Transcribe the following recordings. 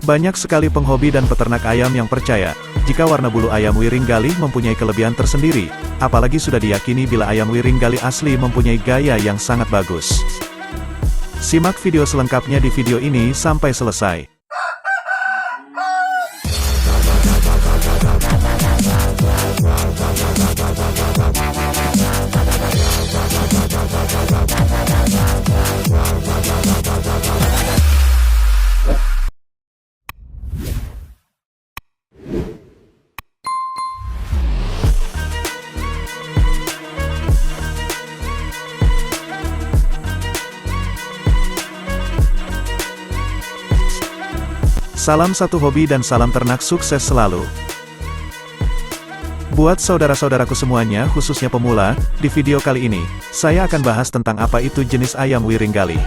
Banyak sekali penghobi dan peternak ayam yang percaya, jika warna bulu ayam Wiring Galih mempunyai kelebihan tersendiri, apalagi sudah diyakini bila ayam Wiring Galih asli mempunyai gaya yang sangat bagus. Simak video selengkapnya di video ini sampai selesai. Salam satu hobi dan salam ternak sukses selalu. Buat saudara-saudaraku semuanya, khususnya pemula, di video kali ini, saya akan bahas tentang apa itu jenis ayam Wiring Galih.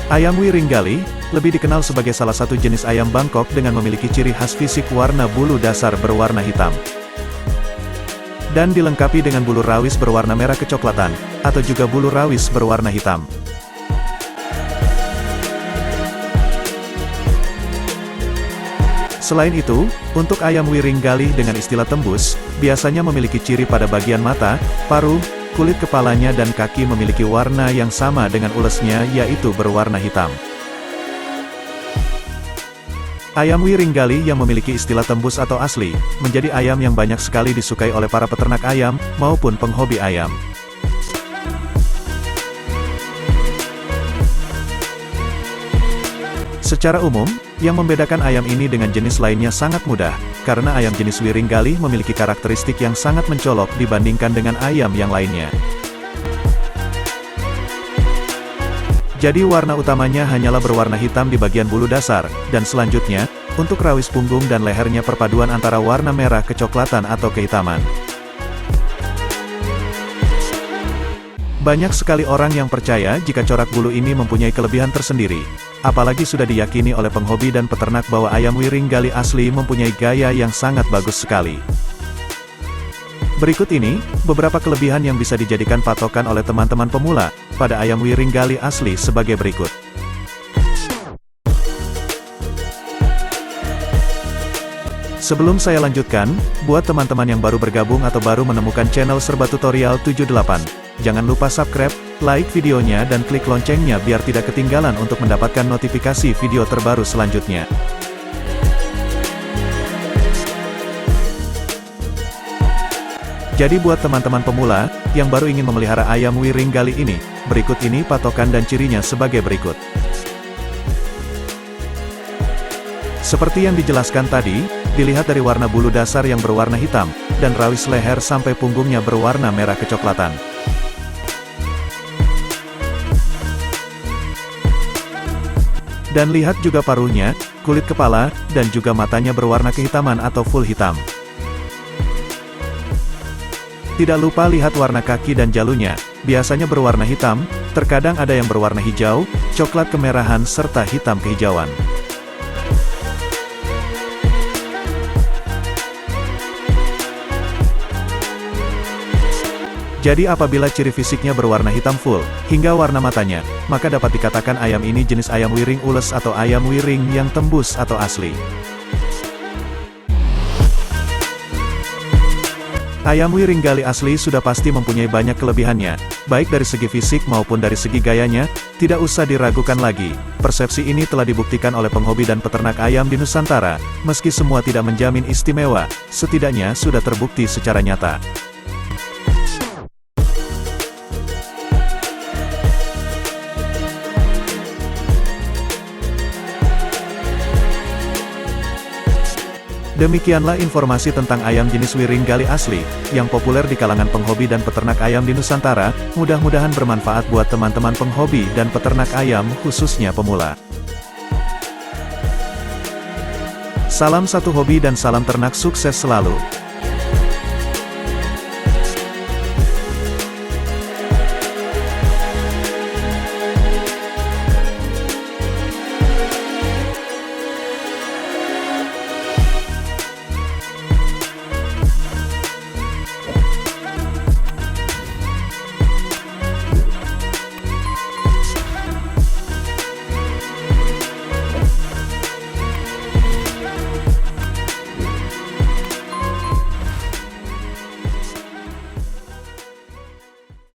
Ayam Wiring Galih, lebih dikenal sebagai salah satu jenis ayam Bangkok dengan memiliki ciri khas fisik warna bulu dasar berwarna hitam. Dan dilengkapi dengan bulu rawis berwarna merah kecoklatan, atau juga bulu rawis berwarna hitam. Selain itu, untuk ayam Wiring Galih dengan istilah tembus, biasanya memiliki ciri pada bagian mata, paruh, kulit kepalanya dan kaki memiliki warna yang sama dengan ulesnya, yaitu berwarna hitam. Ayam Wiring Galih yang memiliki istilah tembus atau asli, menjadi ayam yang banyak sekali disukai oleh para peternak ayam, maupun penghobi ayam. Secara umum, yang membedakan ayam ini dengan jenis lainnya sangat mudah, karena ayam jenis Wiring Galih memiliki karakteristik yang sangat mencolok dibandingkan dengan ayam yang lainnya. Jadi warna utamanya hanyalah berwarna hitam di bagian bulu dasar, dan selanjutnya, untuk rawis punggung dan lehernya perpaduan antara warna merah kecoklatan atau kehitaman. Banyak sekali orang yang percaya jika corak bulu ini mempunyai kelebihan tersendiri, apalagi sudah diyakini oleh penghobi dan peternak bahwa ayam Wiring Galih asli mempunyai gaya yang sangat bagus sekali. Berikut ini, beberapa kelebihan yang bisa dijadikan patokan oleh teman-teman pemula, pada ayam Wiring Galih asli sebagai berikut. Sebelum saya lanjutkan, buat teman-teman yang baru bergabung atau baru menemukan channel Serba Tutorial 78, jangan lupa subscribe, like videonya dan klik loncengnya biar tidak ketinggalan untuk mendapatkan notifikasi video terbaru selanjutnya. Jadi buat teman-teman pemula, yang baru ingin memelihara ayam Wiring Galih ini, berikut ini patokan dan cirinya sebagai berikut. Seperti yang dijelaskan tadi, dilihat dari warna bulu dasar yang berwarna hitam, dan rawis leher sampai punggungnya berwarna merah kecoklatan. Dan lihat juga paruhnya, kulit kepala, dan juga matanya berwarna kehitaman atau full hitam. Tidak lupa lihat warna kaki dan jalunya, biasanya berwarna hitam, terkadang ada yang berwarna hijau, coklat kemerahan serta hitam kehijauan. Jadi apabila ciri fisiknya berwarna hitam full, hingga warna matanya, maka dapat dikatakan ayam ini jenis ayam Wiring ules atau ayam Wiring yang tembus atau asli. Ayam Wiring Galih asli sudah pasti mempunyai banyak kelebihannya, baik dari segi fisik maupun dari segi gayanya, tidak usah diragukan lagi. Persepsi ini telah dibuktikan oleh penghobi dan peternak ayam di Nusantara, meski semua tidak menjamin istimewa, setidaknya sudah terbukti secara nyata. Demikianlah informasi tentang ayam jenis Wiring Galih asli, yang populer di kalangan penghobi dan peternak ayam di Nusantara, mudah-mudahan bermanfaat buat teman-teman penghobi dan peternak ayam khususnya pemula. Salam satu hobi dan salam ternak sukses selalu.